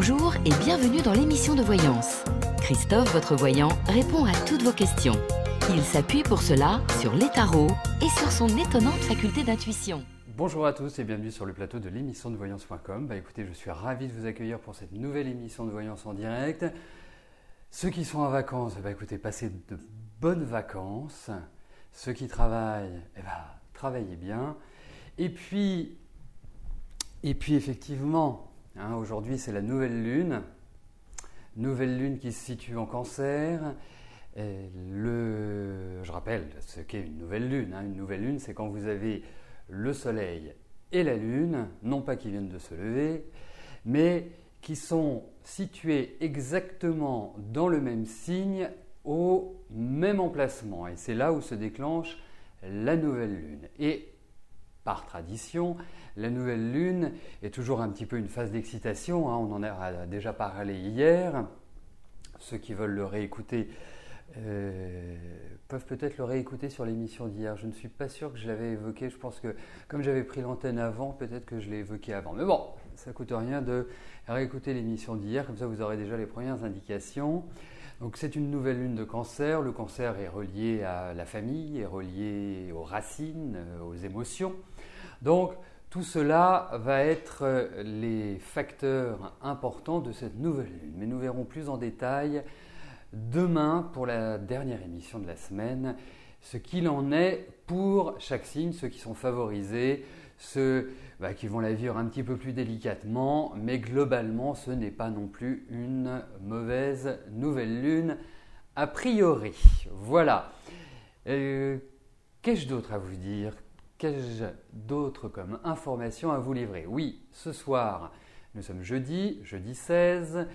Bonjour et bienvenue dans l'émission de voyance. Christophe, votre voyant, répond à toutes vos questions. Il s'appuie pour cela sur les tarots et sur son étonnante faculté d'intuition. Bonjour à tous et bienvenue sur le plateau de l'émission de voyance.com. Écoutez, je suis ravi de vous accueillir pour cette nouvelle émission de voyance en direct. Ceux qui sont en vacances, écoutez, passez de bonnes vacances. Ceux qui travaillent, travaillez bien. Et puis effectivement, aujourd'hui c'est la nouvelle lune qui se situe en Cancer. Je rappelle ce qu'est une nouvelle lune. Une nouvelle lune, c'est quand vous avez le soleil et la lune, non pas qui viennent de se lever, mais qui sont situés exactement dans le même signe, au même emplacement. Et c'est là où se déclenche la nouvelle lune. Et par tradition, la nouvelle lune est toujours un petit peu une phase d'excitation. On en a déjà parlé hier. Ceux qui veulent le réécouter peuvent peut-être le réécouter sur l'émission d'hier. Je ne suis pas sûr que je l'avais évoqué. Je pense que comme j'avais pris l'antenne avant, peut-être que je l'ai évoqué avant. Mais bon, ça ne coûte rien de réécouter l'émission d'hier. Comme ça, vous aurez déjà les premières indications. Donc c'est une nouvelle lune de Cancer. Le Cancer est relié à la famille, est relié aux racines, aux émotions. Donc tout cela va être les facteurs importants de cette nouvelle lune. Mais nous verrons plus en détail demain pour la dernière émission de la semaine ce qu'il en est pour chaque signe, ceux qui sont favorisés, ceux qui vont la vivre un petit peu plus délicatement, mais globalement ce n'est pas non plus une mauvaise nouvelle lune a priori. Voilà. Qu'ai-je d'autre à vous dire ? Qu'ai-je d'autre comme information à vous livrer ? Oui, ce soir, nous sommes jeudi 16,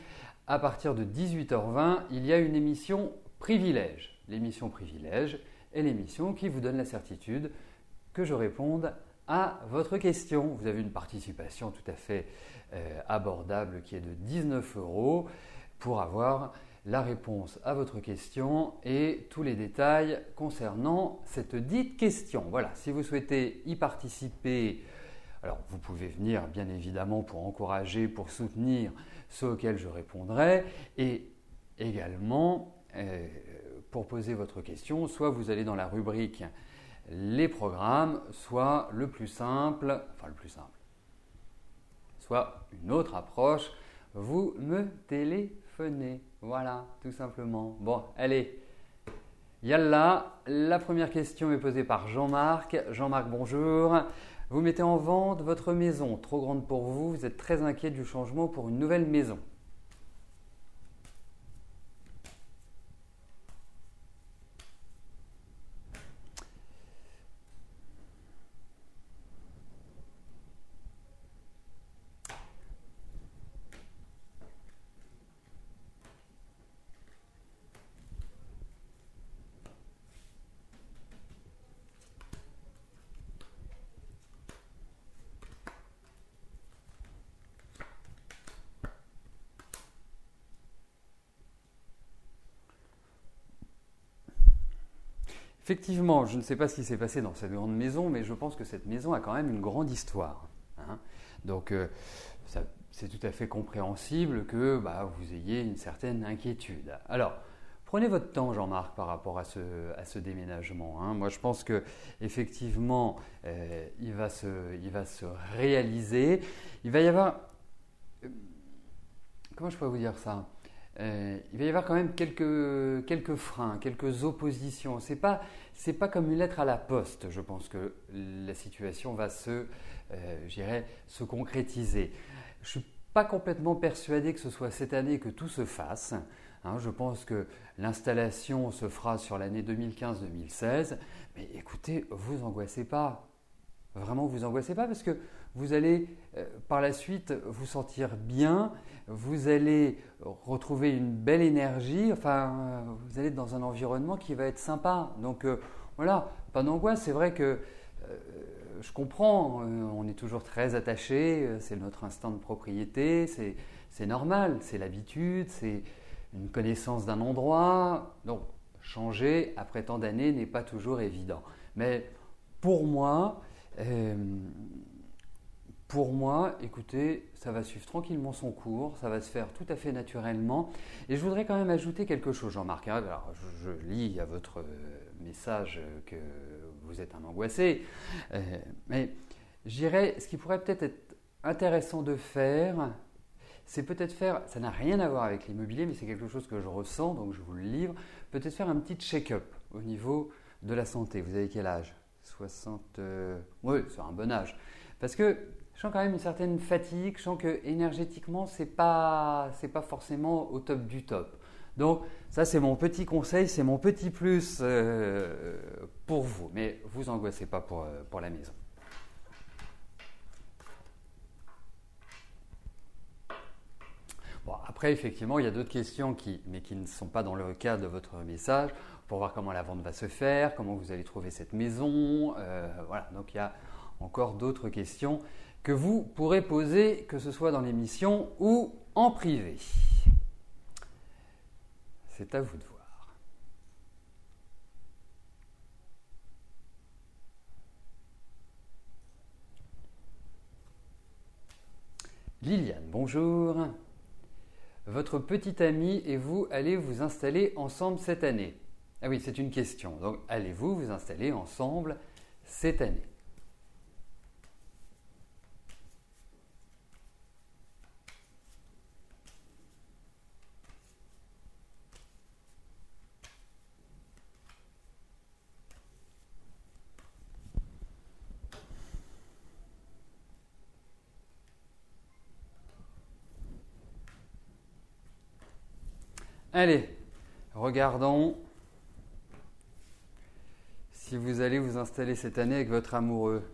à partir de 18h20, il y a une émission Privilège. L'émission Privilège est l'émission qui vous donne la certitude que je réponde à votre question. Vous avez une participation tout à fait abordable qui est de 19 € pour avoir la réponse à votre question et tous les détails concernant cette dite question. Voilà, si vous souhaitez y participer, alors vous pouvez venir bien évidemment pour encourager, pour soutenir ceux auxquels je répondrai et également pour poser votre question, soit vous allez dans la rubrique les programmes, soit soit une autre approche, vous me téléphonez. Voilà, tout simplement. Bon, allez, yallah, la première question est posée par Jean-Marc. Jean-Marc, bonjour. Vous mettez en vente votre maison, trop grande pour vous, vous êtes très inquiet du changement pour une nouvelle maison. Effectivement, je ne sais pas ce qui s'est passé dans cette grande maison, mais je pense que cette maison a quand même une grande histoire. Donc, c'est tout à fait compréhensible que vous ayez une certaine inquiétude. Alors, prenez votre temps, Jean-Marc, par rapport à ce déménagement. Moi, je pense qu'effectivement, il va se réaliser. Il va y avoir… Comment je peux vous dire ça ? Il va y avoir quand même quelques freins, quelques oppositions. C'est pas comme une lettre à la poste. Je pense que la situation va se concrétiser. Je ne suis pas complètement persuadé que ce soit cette année que tout se fasse. Je pense que l'installation se fera sur l'année 2015-2016. Mais écoutez, vous angoissez pas. Vraiment, vous angoissez pas parce que vous allez par la suite vous sentir bien, vous allez retrouver une belle énergie, vous allez être dans un environnement qui va être sympa. Donc voilà, pas d'angoisse. C'est vrai que je comprends, on est toujours très attaché, c'est notre instinct de propriété, c'est normal, c'est l'habitude, c'est une connaissance d'un endroit. Donc changer après tant d'années n'est pas toujours évident. Mais pour moi, pour moi, écoutez, ça va suivre tranquillement son cours, ça va se faire tout à fait naturellement. Et je voudrais quand même ajouter quelque chose, Jean-Marc. Alors, je lis à votre message que vous êtes un angoissé, mais je dirais, ce qui pourrait peut-être être intéressant de faire, c'est peut-être faire, ça n'a rien à voir avec l'immobilier, mais c'est quelque chose que je ressens, donc je vous le livre, peut-être faire un petit check-up au niveau de la santé. Vous avez quel âge? 60. Oui, c'est un bon âge. Parce que je sens quand même une certaine fatigue, je sens que énergétiquement, c'est pas forcément au top du top. Donc ça, c'est mon petit conseil, c'est mon petit plus pour vous. Mais vous angoissez pas pour la maison. Bon, après, effectivement, il y a d'autres questions mais qui ne sont pas dans le cadre de votre message, pour voir comment la vente va se faire, comment vous allez trouver cette maison. Voilà, donc il y a encore d'autres questions que vous pourrez poser, que ce soit dans l'émission ou en privé. C'est à vous de voir. Liliane, bonjour. Votre petite amie et vous allez vous installer ensemble cette année? Ah oui, c'est une question. Donc, allez-vous vous installer ensemble cette année? Allez, regardons si vous allez vous installer cette année avec votre amoureux.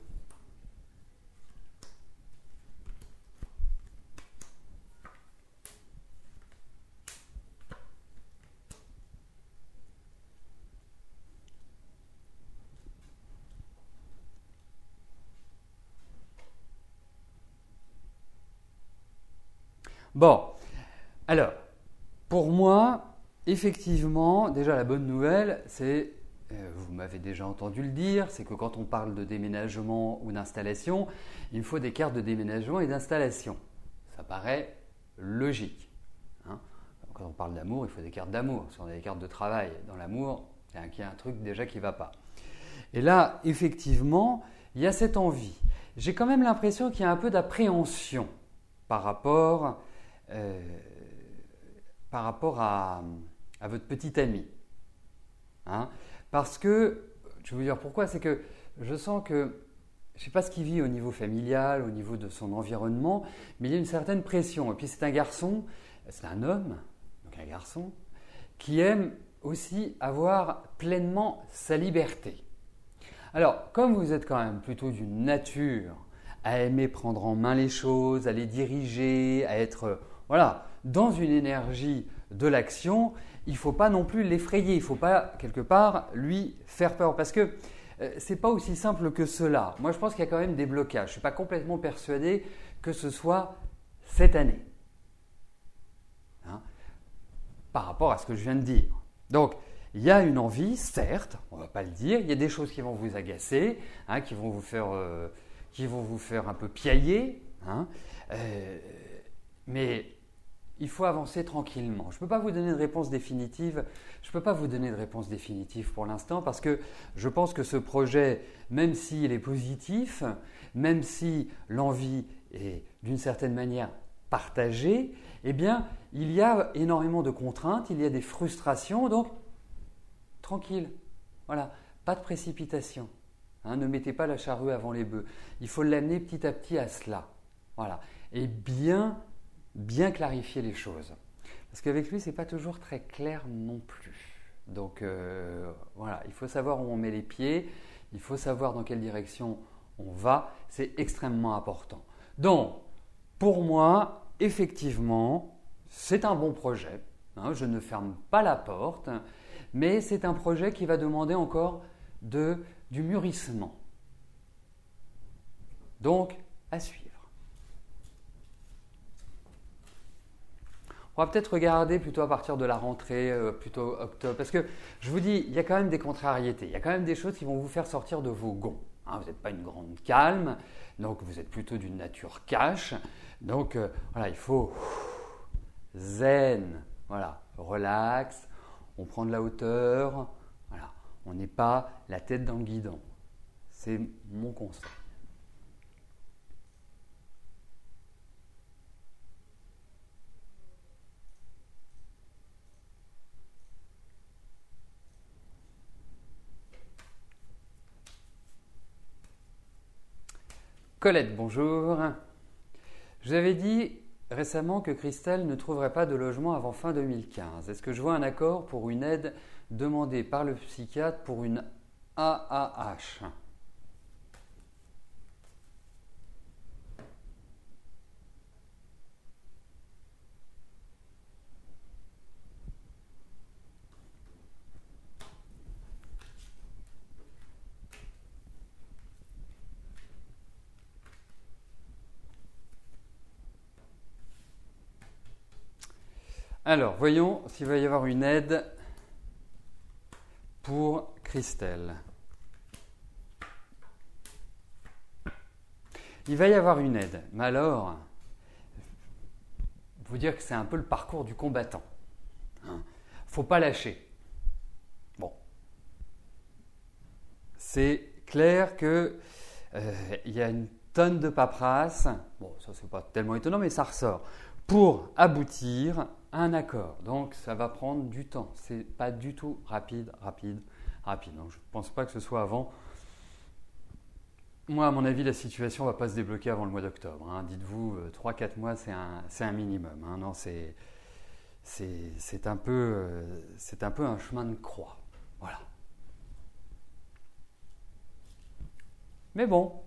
Bon, alors, pour moi, effectivement, déjà la bonne nouvelle, c'est, vous m'avez déjà entendu le dire, c'est que quand on parle de déménagement ou d'installation, il faut des cartes de déménagement et d'installation. Ça paraît logique. Hein. Quand on parle d'amour, il faut des cartes d'amour. Si on a des cartes de travail dans l'amour, il y a un truc déjà qui ne va pas. Et là, effectivement, il y a cette envie. J'ai quand même l'impression qu'il y a un peu d'appréhension par rapport à votre petite amie. Hein? Parce que, je vais vous dire pourquoi, c'est que je sens que, je ne sais pas ce qu'il vit au niveau familial, au niveau de son environnement, mais il y a une certaine pression. Et puis c'est un garçon, c'est un homme, donc un garçon, qui aime aussi avoir pleinement sa liberté. Alors, comme vous êtes quand même plutôt d'une nature à aimer prendre en main les choses, à les diriger, à être dans une énergie de l'action, il ne faut pas non plus l'effrayer, il ne faut pas quelque part lui faire peur parce que ce n'est pas aussi simple que cela. Moi je pense qu'il y a quand même des blocages, je ne suis pas complètement persuadé que ce soit cette année, hein, par rapport à ce que je viens de dire. Donc il y a une envie, certes, on ne va pas le dire, il y a des choses qui vont vous agacer, hein, qui vont vous faire un peu piailler, hein, mais il faut avancer tranquillement. Je ne peux pas vous donner de réponse définitive. Pour l'instant parce que je pense que ce projet, même s'il est positif, même si l'envie est d'une certaine manière partagée, eh bien, il y a énormément de contraintes, il y a des frustrations, donc tranquille. Voilà, pas de précipitation. Hein, ne mettez pas la charrue avant les bœufs. Il faut l'amener petit à petit à cela. Voilà, et bien clarifier les choses. Parce qu'avec lui, ce n'est pas toujours très clair non plus. Donc voilà, il faut savoir où on met les pieds, il faut savoir dans quelle direction on va, c'est extrêmement important. Donc, pour moi, effectivement, c'est un bon projet. Hein, je ne ferme pas la porte, mais c'est un projet qui va demander encore du mûrissement. Donc, à suivre. On va peut-être regarder plutôt à partir de la rentrée, plutôt octobre, parce que je vous dis, il y a quand même des contrariétés, il y a quand même des choses qui vont vous faire sortir de vos gonds. hein, vous n'êtes pas une grande calme, donc vous êtes plutôt d'une nature cash. Donc voilà, il faut zen, voilà, relax, on prend de la hauteur, voilà, on n'est pas la tête dans le guidon. C'est mon conseil. Colette, bonjour. Je vous avais dit récemment que Christelle ne trouverait pas de logement avant fin 2015. Est-ce que je vois un accord pour une aide demandée par le psychiatre pour une AAH? Alors, voyons s'il va y avoir une aide pour Christelle. Il va y avoir une aide, mais alors, vous dire que c'est un peu le parcours du combattant. Faut pas lâcher. Bon, c'est clair que il y a une tonne de paperasse. Bon, ça c'est pas tellement étonnant, mais ça ressort pour aboutir à un accord. Donc, ça va prendre du temps. C'est pas du tout rapide. Donc, je ne pense pas que ce soit avant. Moi, à mon avis, la situation ne va pas se débloquer avant le mois d'octobre. Hein. Dites-vous, 3-4 mois, c'est un minimum. Hein. Non, c'est un peu un chemin de croix. Voilà. Mais bon,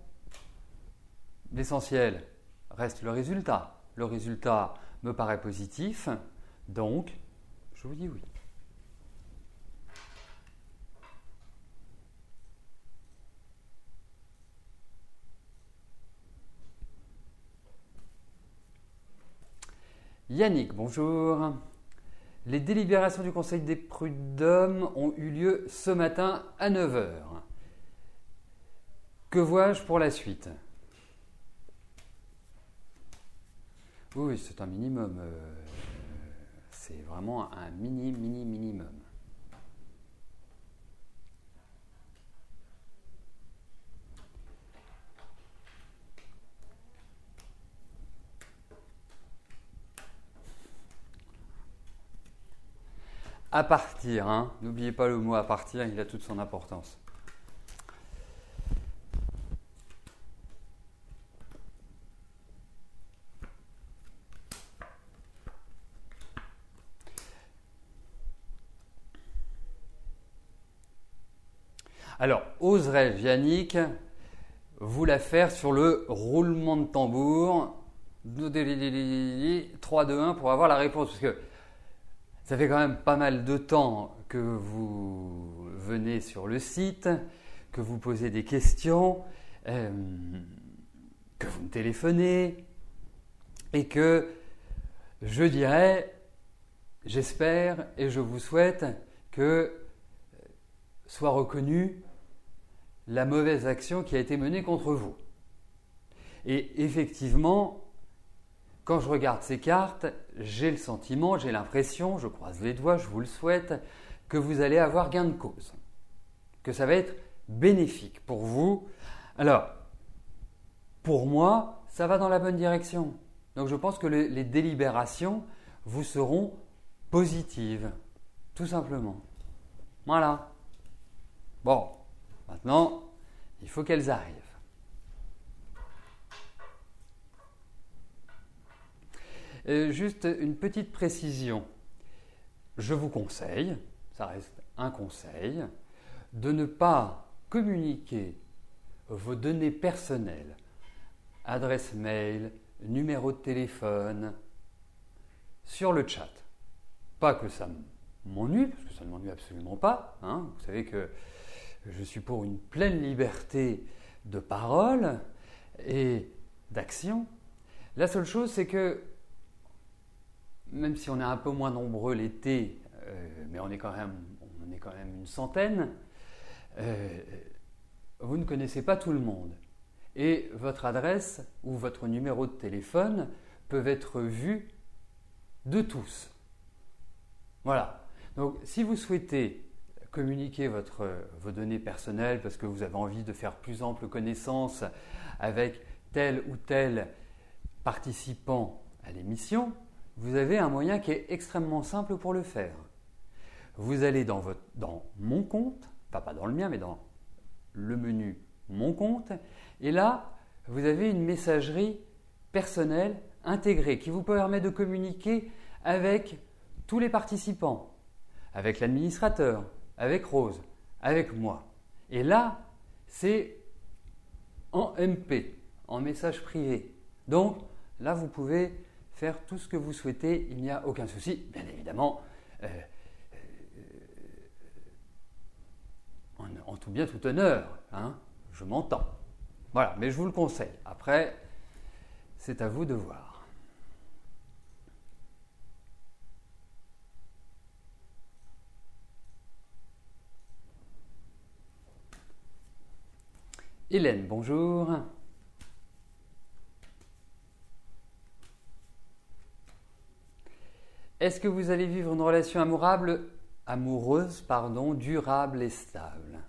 l'essentiel reste le résultat. Le résultat me paraît positif, donc je vous dis oui. Yannick, bonjour. Les délibérations du Conseil des prud'hommes ont eu lieu ce matin à 9 h. Que vois-je pour la suite? Oui, c'est un minimum. C'est vraiment un minimum. À partir, hein. N'oubliez pas le mot à partir, il a toute son importance. Alors, oserais-je, Yannick, vous la faire sur le roulement de tambour 3, 2, 1 pour avoir la réponse? Parce que ça fait quand même pas mal de temps que vous venez sur le site, que vous posez des questions, que vous me téléphonez et que je dirais, j'espère et je vous souhaite que soit reconnue la mauvaise action qui a été menée contre vous. Et effectivement, quand je regarde ces cartes, j'ai le sentiment, j'ai l'impression, je croise les doigts, je vous le souhaite, que vous allez avoir gain de cause, que ça va être bénéfique pour vous. Alors, pour moi, ça va dans la bonne direction. Donc je pense que les délibérations vous seront positives, tout simplement. Voilà. Bon, maintenant, il faut qu'elles arrivent. Juste une petite précision. Je vous conseille, ça reste un conseil, de ne pas communiquer vos données personnelles, adresse mail, numéro de téléphone, sur le chat. Pas que ça m'ennuie, parce que ça ne m'ennuie absolument pas. Hein. Vous savez que je suis pour une pleine liberté de parole et d'action. La seule chose, c'est que même si on est un peu moins nombreux l'été, mais on est quand même une centaine, vous ne connaissez pas tout le monde. Et votre adresse ou votre numéro de téléphone peuvent être vus de tous. Voilà. Donc, si vous souhaitez communiquer vos données personnelles parce que vous avez envie de faire plus ample connaissance avec tel ou tel participant à l'émission, vous avez un moyen qui est extrêmement simple pour le faire. Vous allez dans Mon compte, enfin pas dans le mien, mais dans le menu Mon compte, et là, vous avez une messagerie personnelle intégrée qui vous permet de communiquer avec tous les participants, avec l'administrateur, avec Rose, avec moi. Et là, c'est en MP, en message privé. Donc, là, vous pouvez faire tout ce que vous souhaitez, il n'y a aucun souci. Bien évidemment, en tout bien, tout honneur, hein, je m'entends. Voilà, mais je vous le conseille. Après, c'est à vous de voir. Hélène, bonjour. Est-ce que vous allez vivre une relation amoureuse, durable et stable?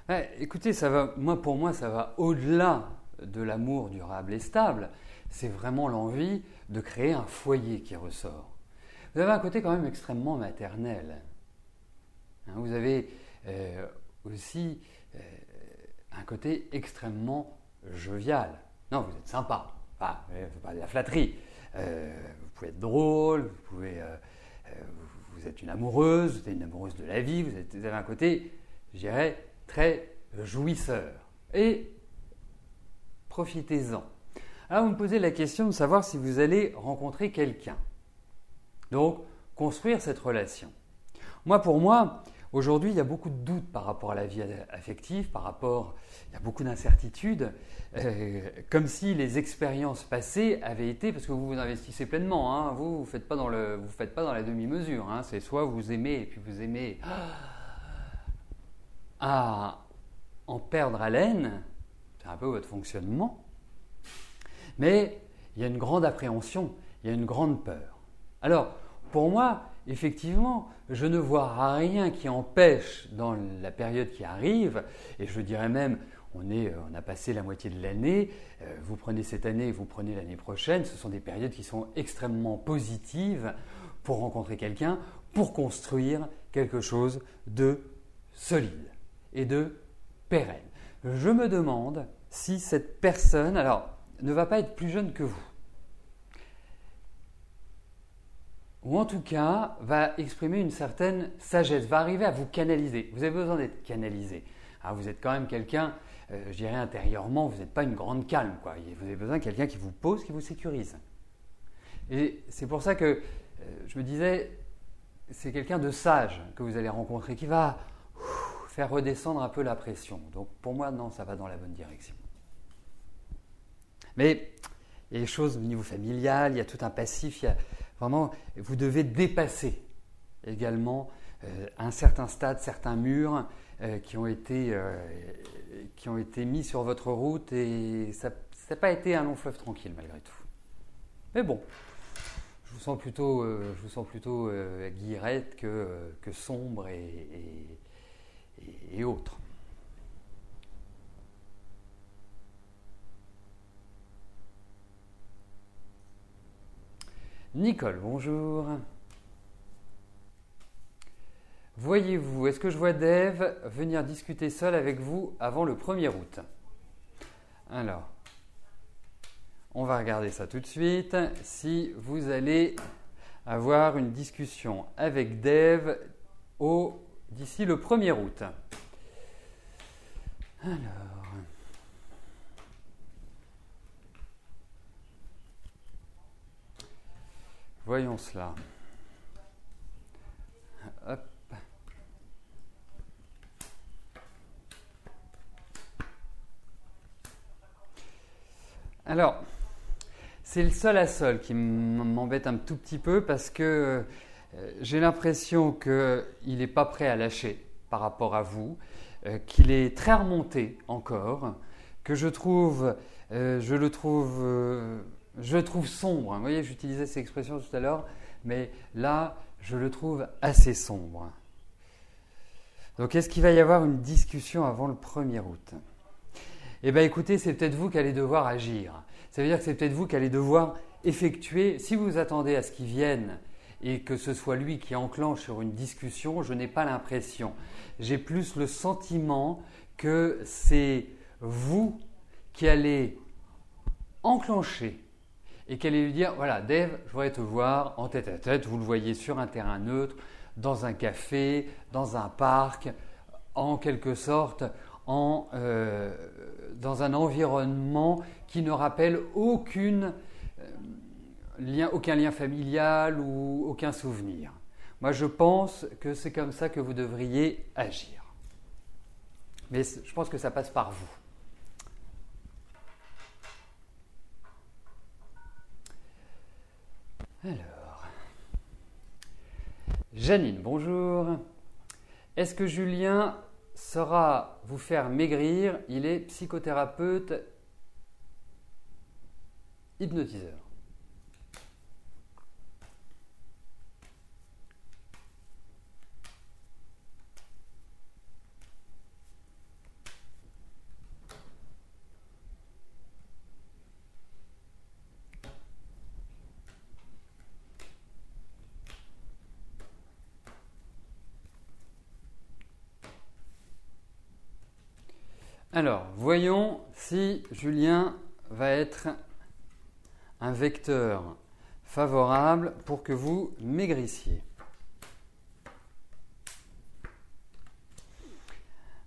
Ouais, écoutez, pour moi, ça va au-delà de l'amour durable et stable. C'est vraiment l'envie de créer un foyer qui ressort. Vous avez un côté quand même extrêmement maternel. Hein, vous avez aussi un côté extrêmement jovial. Non, vous êtes sympa. Enfin, c'est pas de la flatterie. Vous pouvez être drôle, vous êtes une amoureuse, vous êtes une amoureuse de la vie, vous avez un côté, je dirais, très jouisseur. Et profitez-en. Alors, vous me posez la question de savoir si vous allez rencontrer quelqu'un. Donc, construire cette relation. Pour moi, aujourd'hui, il y a beaucoup de doutes par rapport à la vie affective, il y a beaucoup d'incertitudes, comme si les expériences passées avaient été, parce que vous vous investissez pleinement, hein, vous ne faites pas dans la demi-mesure, hein, c'est soit vous aimez et puis vous aimez à en perdre haleine, c'est un peu votre fonctionnement, mais il y a une grande appréhension, il y a une grande peur. Alors, pour moi, effectivement, je ne vois rien qui empêche dans la période qui arrive, et je dirais même, on a passé la moitié de l'année, vous prenez cette année, vous prenez l'année prochaine, ce sont des périodes qui sont extrêmement positives pour rencontrer quelqu'un, pour construire quelque chose de solide et de pérenne. Je me demande si cette personne, ne va pas être plus jeune que vous, ou en tout cas va exprimer une certaine sagesse, va arriver à vous canaliser. Vous avez besoin d'être canalisé. Alors, vous êtes quand même quelqu'un, je dirais intérieurement, vous n'êtes pas une grande calme, quoi. Vous avez besoin de quelqu'un qui vous pose, qui vous sécurise. Et c'est pour ça que je me disais, c'est quelqu'un de sage que vous allez rencontrer, qui va faire redescendre un peu la pression. Donc pour moi, non, ça va dans la bonne direction. Mais il y a des choses au niveau familial, il y a tout un passif, vraiment, vous devez dépasser également un certain stade, certains murs qui ont été mis sur votre route, et ça n'a pas été un long fleuve tranquille malgré tout. Mais bon, je vous sens plutôt guillerette que sombre et autres. Nicole, bonjour. Voyez-vous, est-ce que je vois Dave venir discuter seul avec vous avant le 1er août? Alors, on va regarder ça tout de suite. Si vous allez avoir une discussion avec Dave d'ici le 1er août. Alors, voyons cela. Hop. Alors, c'est le sol à sol qui m'embête un tout petit peu parce que j'ai l'impression qu'il n'est pas prêt à lâcher par rapport à vous, qu'il est très remonté encore, que je le trouve sombre. Vous voyez, j'utilisais cette expression tout à l'heure, mais là, je le trouve assez sombre. Donc, est-ce qu'il va y avoir une discussion avant le 1er août ? Eh bien, écoutez, c'est peut-être vous qui allez devoir agir. Ça veut dire que c'est peut-être vous qui allez devoir effectuer, si vous attendez à ce qu'il vienne et que ce soit lui qui enclenche sur une discussion, je n'ai pas l'impression. J'ai plus le sentiment que c'est vous qui allez enclencher et qui allez lui dire, voilà, Dave, je voudrais te voir en tête à tête, vous le voyez sur un terrain neutre, dans un café, dans un parc, en quelque sorte, dans un environnement qui ne rappelle aucun lien familial ou aucun souvenir. Moi, je pense que c'est comme ça que vous devriez agir. Mais je pense que ça passe par vous. Alors, Janine, bonjour. Est-ce que Julien saura vous faire maigrir? Il est psychothérapeute hypnotiseur. Alors, voyons si Julien va être un vecteur favorable pour que vous maigrissiez.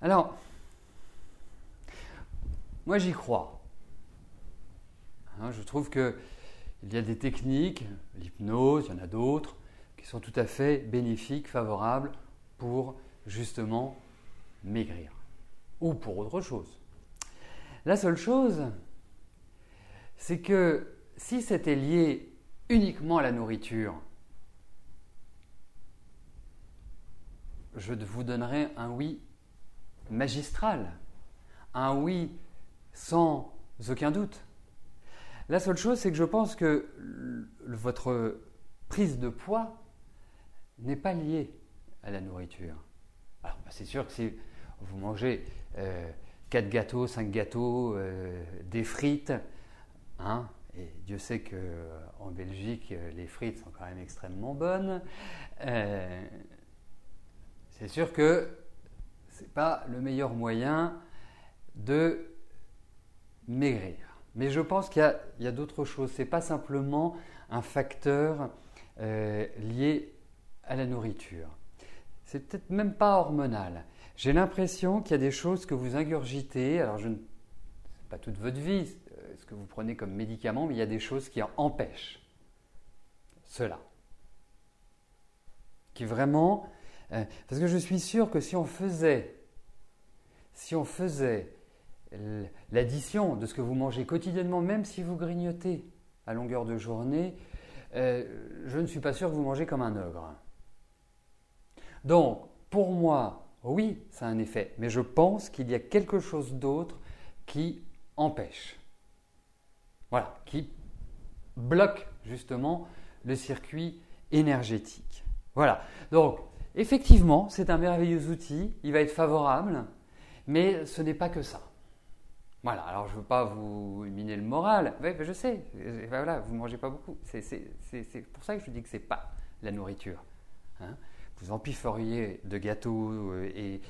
Alors, moi j'y crois. Je trouve qu'il y a des techniques, l'hypnose, il y en a d'autres, qui sont tout à fait bénéfiques, favorables pour justement maigrir. Ou pour autre chose. La seule chose, c'est que si c'était lié uniquement à la nourriture, je vous donnerais un oui magistral, un oui sans aucun doute. La seule chose, c'est que je pense que votre prise de poids n'est pas liée à la nourriture. Alors, c'est sûr que si vous mangez 4 gâteaux, 5 gâteaux, des frites, et Dieu sait qu'en Belgique, les frites sont quand même extrêmement bonnes, c'est sûr que ce n'est pas le meilleur moyen de maigrir. Mais je pense qu'il y a d'autres choses. Ce n'est pas simplement un facteur lié à la nourriture. C'est peut-être même pas hormonal. J'ai l'impression qu'il y a des choses que vous ingurgitez. Alors, ce n'est pas toute votre vie, ce que vous prenez comme médicament, mais il y a des choses qui empêchent cela. Qui vraiment... parce que je suis sûr que si on faisait l'addition de ce que vous mangez quotidiennement, même si vous grignotez à longueur de journée, je ne suis pas sûr que vous mangez comme un ogre. Donc, pour moi, oui, ça a un effet, mais je pense qu'il y a quelque chose d'autre qui empêche. Voilà, qui bloque justement le circuit énergétique. Voilà, donc effectivement, c'est un merveilleux outil, il va être favorable, mais ce n'est pas que ça. Voilà, alors je ne veux pas vous miner le moral, oui, je sais, voilà, vous ne mangez pas beaucoup, c'est pour ça que je dis que ce n'est pas la nourriture. Vous empifferiez de gâteaux et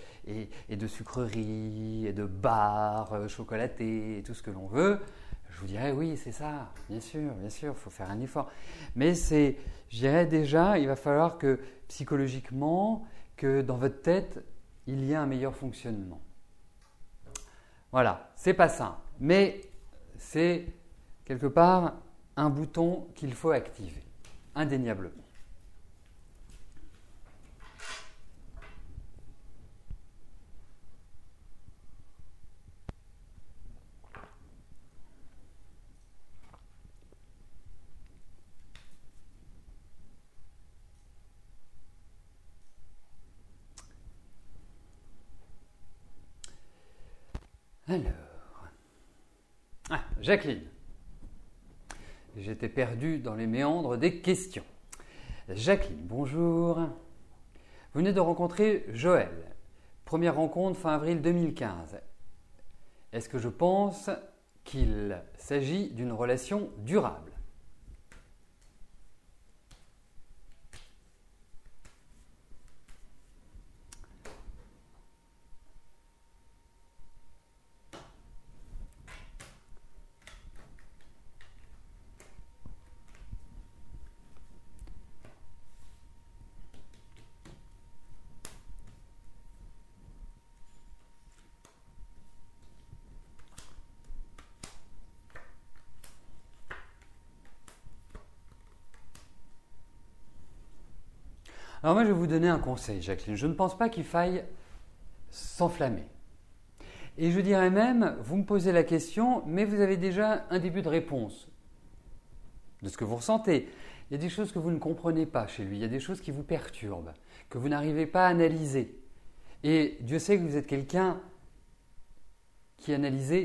de sucreries et de barres chocolatées et tout ce que l'on veut, je vous dirais oui, c'est ça, bien sûr, il faut faire un effort. Mais je dirais déjà, il va falloir que psychologiquement, que dans votre tête, il y ait un meilleur fonctionnement. Voilà, c'est pas simple, mais c'est quelque part un bouton qu'il faut activer, indéniablement. Alors, Jacqueline. J'étais perdu dans les méandres des questions. Jacqueline, bonjour. Vous venez de rencontrer Joël. Première rencontre fin avril 2015. Est-ce que je pense qu'il s'agit d'une relation durable ? Alors moi, je vais vous donner un conseil, Jacqueline. Je ne pense pas qu'il faille s'enflammer. Et je dirais même, vous me posez la question, mais vous avez déjà un début de réponse de ce que vous ressentez. Il y a des choses que vous ne comprenez pas chez lui, il y a des choses qui vous perturbent, que vous n'arrivez pas à analyser. Et Dieu sait que vous êtes quelqu'un qui analyse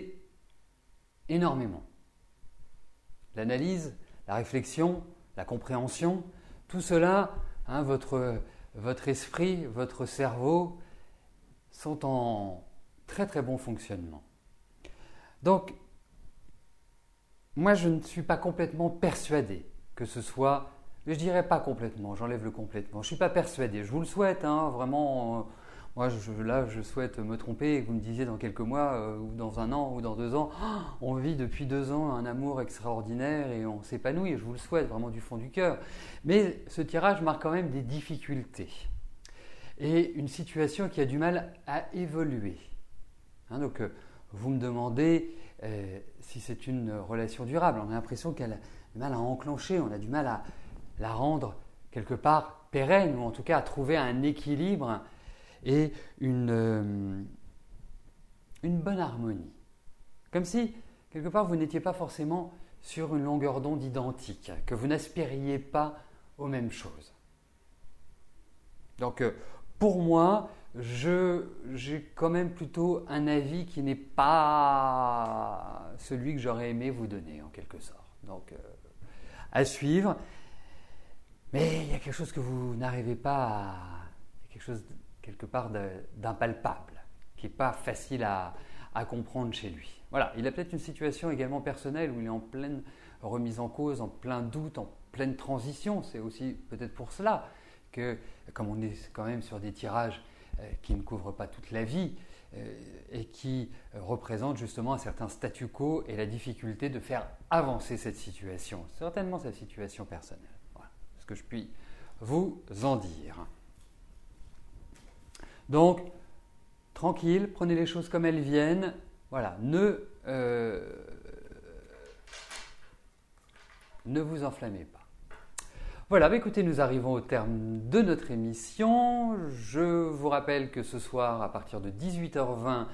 énormément. L'analyse, la réflexion, la compréhension, tout cela, votre esprit, votre cerveau sont en très très bon fonctionnement. Donc, moi je ne suis pas complètement persuadé que ce soit, je dirais pas complètement, j'enlève le complètement, je ne suis pas persuadé, je vous le souhaite, vraiment, moi je souhaite me tromper et que vous me disiez dans quelques mois, ou dans un an, ou dans 2 ans, on vit depuis 2 ans un amour extraordinaire et on s'épanouit, je vous le souhaite vraiment du fond du cœur. Mais ce tirage marque quand même des difficultés et une situation qui a du mal à évoluer. Donc vous me demandez si c'est une relation durable, on a l'impression qu'elle a du mal à enclencher, on a du mal à la rendre quelque part pérenne ou en tout cas à trouver un équilibre et une bonne harmonie. Comme si, quelque part, vous n'étiez pas forcément sur une longueur d'onde identique, que vous n'aspiriez pas aux mêmes choses. Donc, pour moi, j'ai quand même plutôt un avis qui n'est pas celui que j'aurais aimé vous donner, en quelque sorte. Donc, à suivre. Mais il y a quelque chose que vous n'arrivez pas à... Il y a quelque chose quelque part d'impalpable, qui n'est pas facile à comprendre chez lui. Voilà, il a peut-être une situation également personnelle où il est en pleine remise en cause, en plein doute, en pleine transition. C'est aussi peut-être pour cela que, comme on est quand même sur des tirages qui ne couvrent pas toute la vie et qui représentent justement un certain statu quo et la difficulté de faire avancer cette situation, certainement sa situation personnelle. Voilà ce que je puis vous en dire. Donc, tranquille, prenez les choses comme elles viennent. Voilà, ne vous enflammez pas. Voilà, écoutez, nous arrivons au terme de notre émission. Je vous rappelle que ce soir, à partir de 18h20,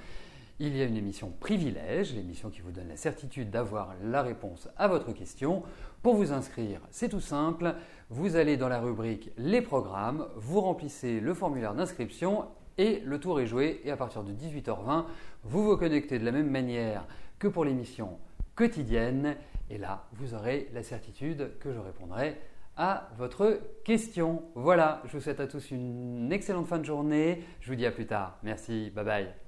il y a une émission Privilège, l'émission qui vous donne la certitude d'avoir la réponse à votre question. Pour vous inscrire, c'est tout simple. Vous allez dans la rubrique « Les programmes », vous remplissez le formulaire d'inscription et le tour est joué. Et à partir de 18h20, vous vous connectez de la même manière que pour l'émission quotidienne. Et là, vous aurez la certitude que je répondrai à votre question. Voilà, je vous souhaite à tous une excellente fin de journée. Je vous dis à plus tard. Merci, bye bye.